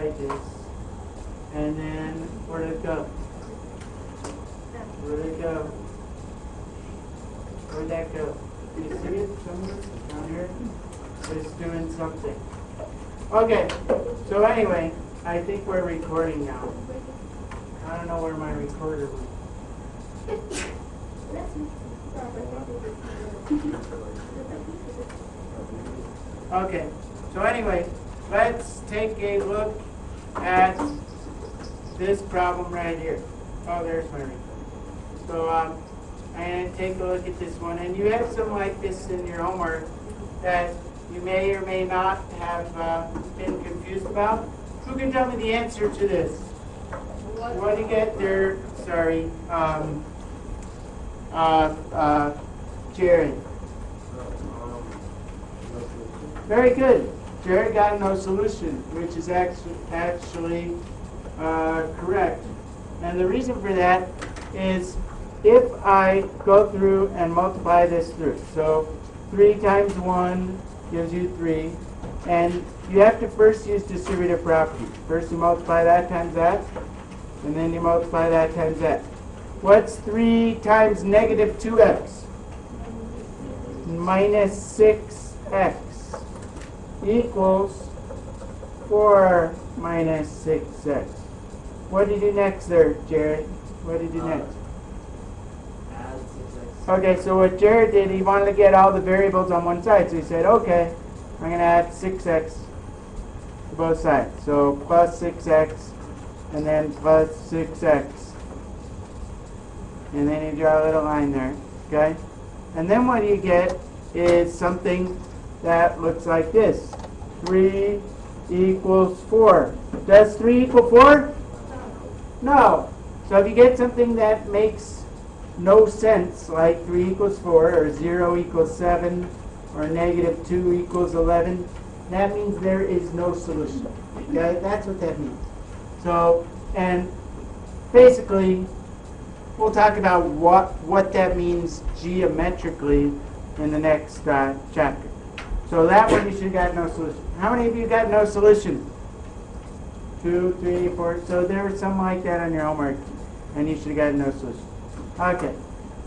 inside this. And then where did it go? Where did it go? Where'd that go? Do you see it somewhere down here? It's doing something. Okay, so anyway, I think we're recording now. I don't know where my recorder went. Okay, so anyway, let's take a look at this problem right here. Oh, there's my recorder. So I'm going to take a look at this one. And you have some like this in your homework that you may or may not have been confused about. Who can tell me the answer to this? What do you get there? Sorry. Jared. Very good. Jared got no solution, which is actually correct. And the reason for that is if I go through and multiply this through. So 3 times 1 gives you 3. And you have to first use distributive property. First you multiply that times that, and then you multiply that times that. What's 3 times negative 2x? Minus 6x equals 4 minus 6x. What do you do next there, Jared? What do you do next? Add 6x. Okay, so what Jared did, he wanted to get all the variables on one side. So he said, okay, I'm going to add 6x to both sides. So plus 6x and then plus 6x. And then you draw a little line there, okay? And then what you get is something that looks like this. 3 equals 4. Does 3 equal 4? No. So if you get something that makes no sense, like 3 equals 4, or 0 equals 7, or negative 2 equals 11, that means there is no solution. Okay? That's what that means. So, and basically, we'll talk about what that means geometrically in the next chapter. So that one you should have got no solution. How many of you got no solution? 2, 3, 4. So there was something like that on your homework, and you should have got no solution. Okay.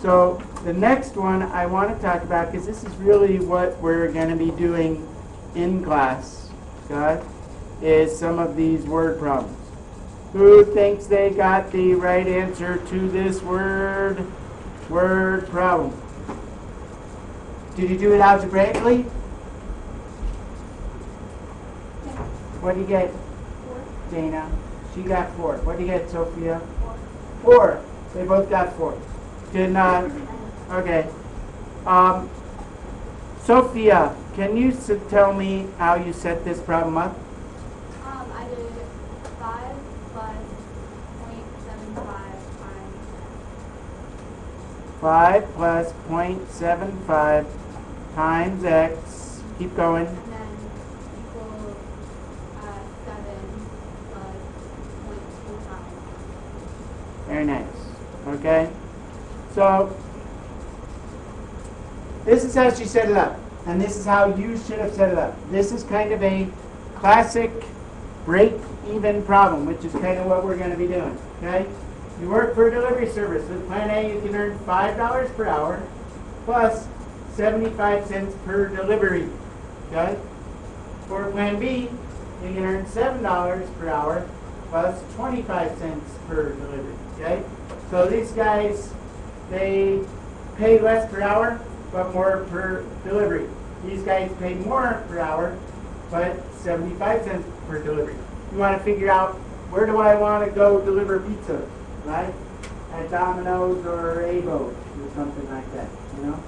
So the next one I want to talk about, because this is really what we're going to be doing in class, okay, is some of these word problems. Who thinks they got the right answer to this word problem? Did you do it algebraically? What do you get, Dana? She got 4. What do you get, Sophia? 4. They both got 4. Did not. Okay. Sophia, can you tell me how you set this problem up? I did 5 plus 0.75 times 5 plus 0.75 times x. Keep going. and then equal 7 plus 0.25. Very nice. Okay? So, this is how she set it up. And this is how you should have set it up. This is kind of a classic break-even problem, which is kind of what we're going to be doing. Okay? You work for a delivery service. With Plan A, you can earn $5 per hour plus 75 cents per delivery. Okay? For Plan B, you can earn $7 per hour plus 25 cents per delivery. Okay? So these guys, they pay less per hour, but more per delivery. These guys pay more per hour, but 75 cents per delivery. You want to figure out, where do I want to go deliver pizza, right? At Domino's or Avo's or something like that, you know?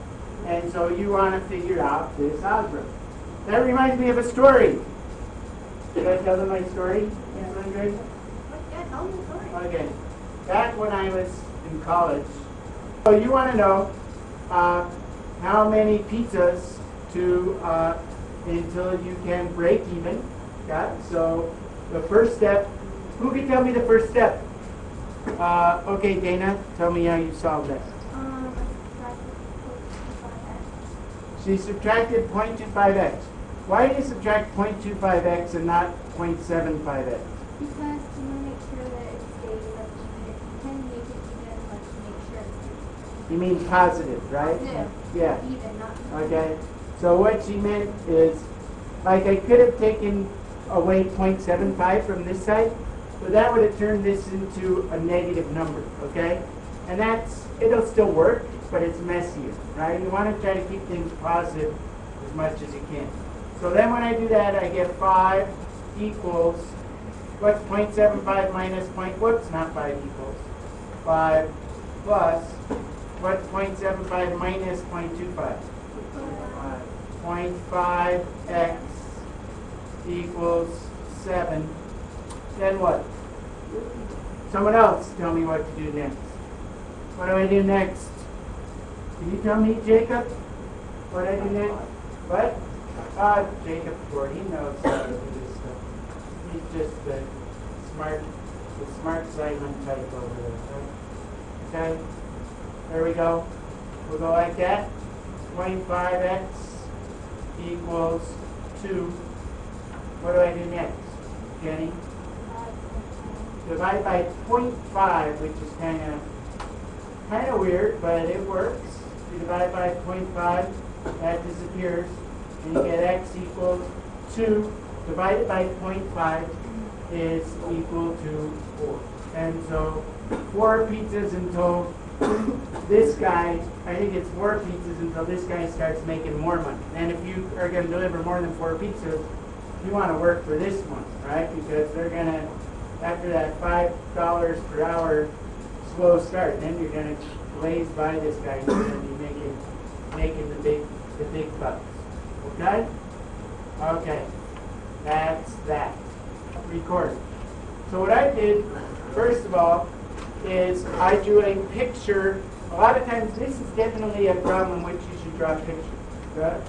And so you want to figure out this algebra. That reminds me of a story. Should I tell them my story, Ms. Lindgren? Yeah, tell me the story. Okay. Back when I was in college, so you want to know how many pizzas to until you can break even. Yeah. So the first step. Who can tell me the first step? Okay, Dana, tell me how you solved that. She subtracted 0.25x. Why do you subtract 0.25x and not 0.75x? Because you want to make sure that it stays up even. If you can make it even, let's make sure it's You mean positive, right? positive. Yeah. Even, not Okay. So what she meant is, like I could have taken away 0.75 from this side, but that would have turned this into a negative number, okay? And it'll still work, but it's messier, right? You want to try to keep things positive as much as you can. So then when I do that, I get 5 equals, what's 0.75 minus whoops, not 5 equals. 5 plus, what's 0.75 minus 0.25? 0.5x equals 7. Then what? Someone else tell me what to do next. What do I do next? Can you tell me, Jacob? What do I do next? What? Jacob's bored. He knows how to do this stuff. He's just the smart Simon type over there. Right? Okay? There we go. We'll go like that. 0.5x equals 2. What do I do next, Jenny? Divide by 0.5, which is kind of weird, but it works. You divide by 0.5, that disappears, and you get x equals 2 divided by 0.5 is equal to 4. And so 4 pizzas until this guy, I think it's 4 pizzas until this guy starts making more money. And if you are going to deliver more than 4 pizzas, you want to work for this one, right? Because they're going to, after that $5 per hour slow start, then you're going to blaze by this guy and you're going to be making the big bucks. Okay? Okay. That's that. Record. So what I did, first of all, is I drew a picture. A lot of times this is definitely a problem in which you should draw a picture. Okay?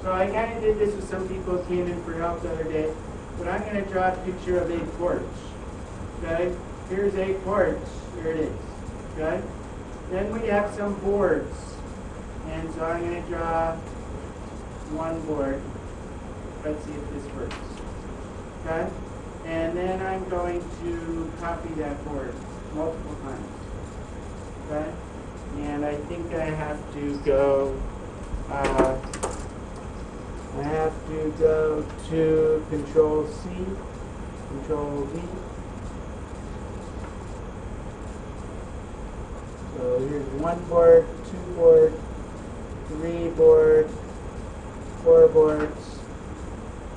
So I kind of did this with some people who came in for help the other day. But I'm going to draw a picture of a porch. Okay? Here's a porch. Here it is. Okay? Then we have some boards. And so I'm going to draw one board. Let's see if this works. Okay? And then I'm going to copy that board multiple times. Okay? And I think I have to go to Control C, Control V. So here's 1 board, 2 board, 3 board, 4 boards,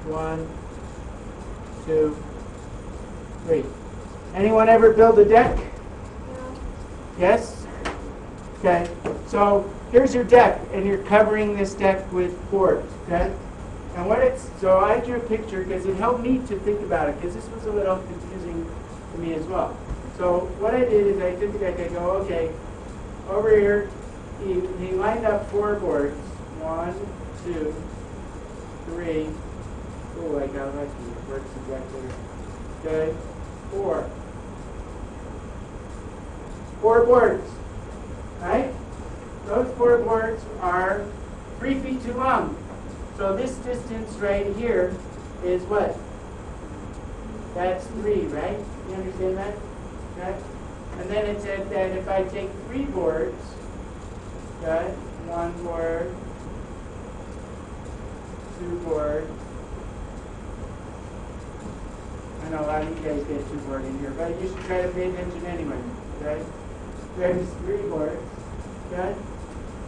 1, 2, 3. Anyone ever build a deck? No. Yes? Okay. So here's your deck, and you're covering this deck with boards, okay? And so I drew a picture because it helped me to think about it, because this was a little confusing to me as well. So what I did is I took the deck, I go, okay, over here, he lined up 4 boards. 1, 2, 3. Oh, I got lucky. It works exactly. Okay. 4. 4 boards. Right? Those 4 boards are 3 feet too long. So this distance right here is what? That's 3, right? You understand that? Okay? And then it said that if I take 3 boards, okay, 1 board, 2 boards. I know a lot of you guys get 2 boards in here, but you should try to pay attention anyway. Okay? There's 3 boards. Okay?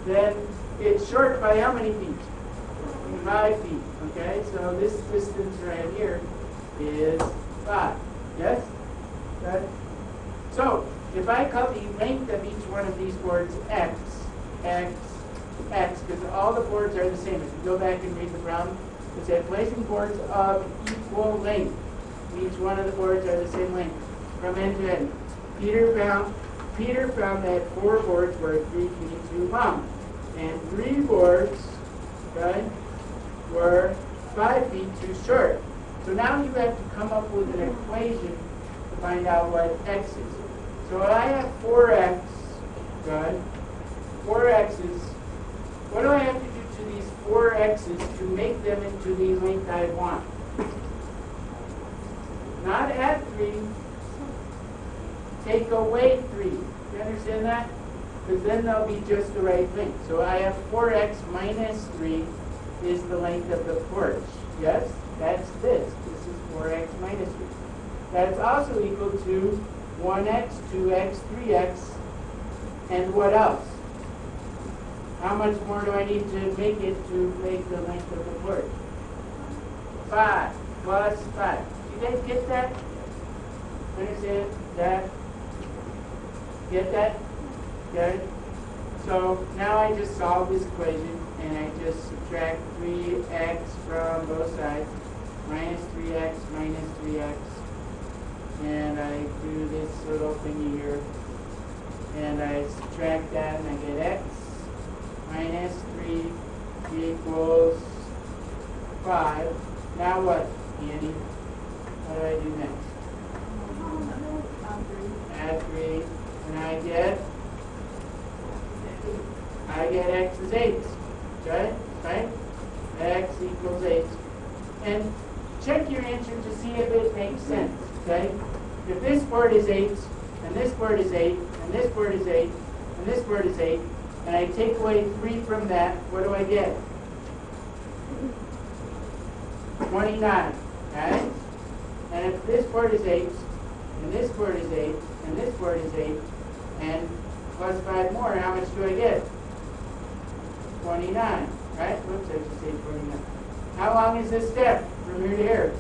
Then it's short by how many feet? 5 feet. Okay? So this distance right here is 5. Yes? Okay? So if I call the length of each one of these boards x, x, x, because all the boards are the same. If you go back and read the problem, it said placing boards of equal length. Each one of the boards are the same length from end to end. Peter found that 4 boards were 3 feet too long, and 3 boards, okay, were 5 feet too short. So now you have to come up with an equation to find out what x is. So I have 4x, okay, 4x's. What do I have to do to these 4x's to make them into the length I want? Not add 3, take away 3. You understand that? Because then they'll be just the right length. So I have 4x minus 3 is the length of the porch. Yes? That's this. This is 4x minus 3. That's also equal to 1x, 2x, 3x, and what else? How much more do I need to make it to make the length of the porch? 5 plus 5. Do you guys get that? Understand that? Get that? Good? So now I just solve this equation and I just subtract 3x from both sides. Minus 3x minus 3x. And I do this little thingy here. And I subtract that and I get x minus 3 equals 5. Now what, Andy? What do I do next? Add 3. And I get x is 8. Okay? Right? X equals 8. And check your answer to see if it makes sense. Okay? If this part is 8, and this part is 8, and this part is 8, and this part is 8, and I take away 3 from that, what do I get? 29. Okay? And if this part is 8, and this part is 8, and this part is 8, and plus 5 more, how much do I get? 29. Right? Whoops, I should say 29. How long is this step from here to here?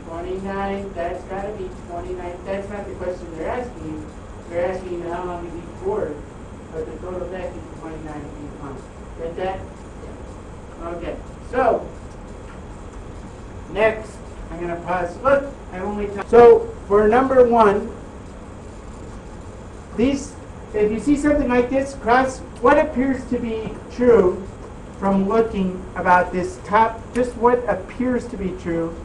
29. That's got to be 29. That's not the question they're asking you. They're asking you how long is each board, but the total depth is 29 feet long. Get that? Okay. So, next, I'm going to pause. Look, I only talked. So, for number 1, these, if you see something like this, cross what appears to be true from looking about this top, just what appears to be true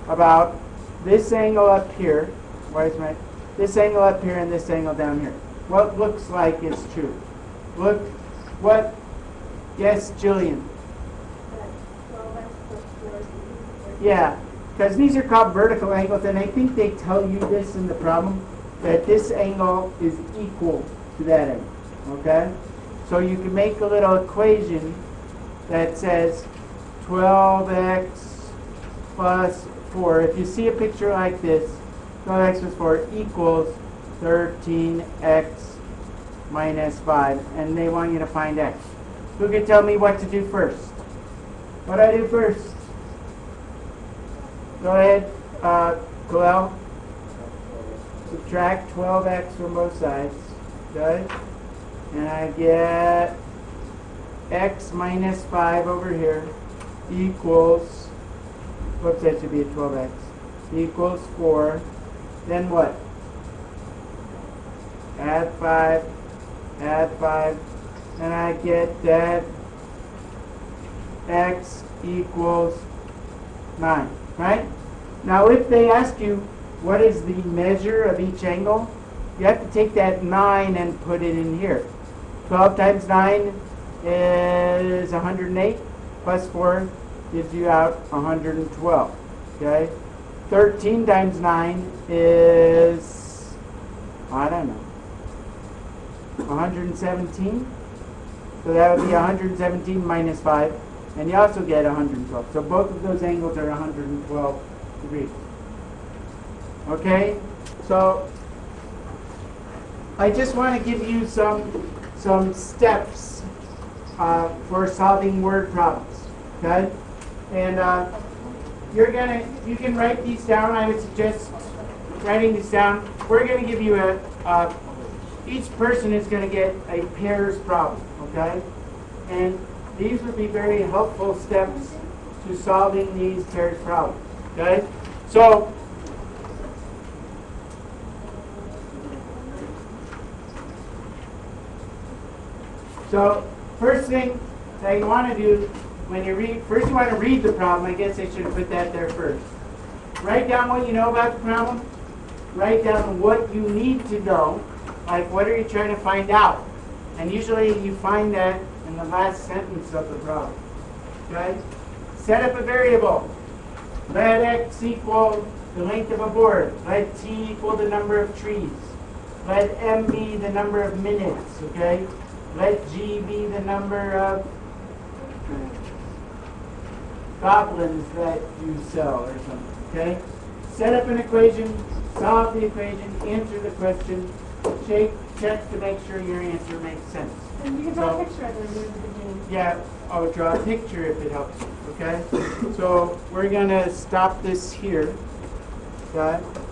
about this angle up here. Where's my, this angle up here and this angle down here. What looks like it's true? Look, what, yes, Jillian? Yeah, because these are called vertical angles, and I think they tell you this in the problem, that this angle is equal to that angle, okay? So you can make a little equation that says 12x plus 4. If you see a picture like this, 12x plus 4 equals 13x minus 5, and they want you to find x. Who can tell me what to do first? What do I do first? Go ahead, Kalel. Subtract 12x from both sides. Okay? And I get x minus 5 over here equals, whoops, that should be a 12x, equals 4. Then what? Add 5, and I get that x equals 9, right? Now if they ask you what is the measure of each angle, you have to take that 9 and put it in here. 12 times 9 is 108, plus 4 gives you out 112, okay? 13 times 9 is, I don't know, 117. So that would be 117 minus 5, and you also get 112. So both of those angles are 112 degrees. Okay? So I just want to give you some steps for solving word problems. Okay? And you can write these down. I would suggest writing these down. We're going to give you each person is going to get a pairs problem. Okay? And these would be very helpful steps to solving these pairs problems. Okay? So first thing that you want to do when you read, first you want to read the problem. I guess I should have put that there first. Write down what you know about the problem. Write down what you need to know. Like, what are you trying to find out? And usually you find that in the last sentence of the problem. Okay? Set up a variable. Let x equal the length of a board. Let T equal the number of trees. Let M be the number of minutes, okay? Let G be the number of goblins that you sell or something, okay? Set up an equation, solve the equation, answer the question, check to make sure your answer makes sense. And you can draw So- a picture of it near the beginning. Yeah, I'll draw a picture if it helps you, okay? So we're gonna stop this here, okay?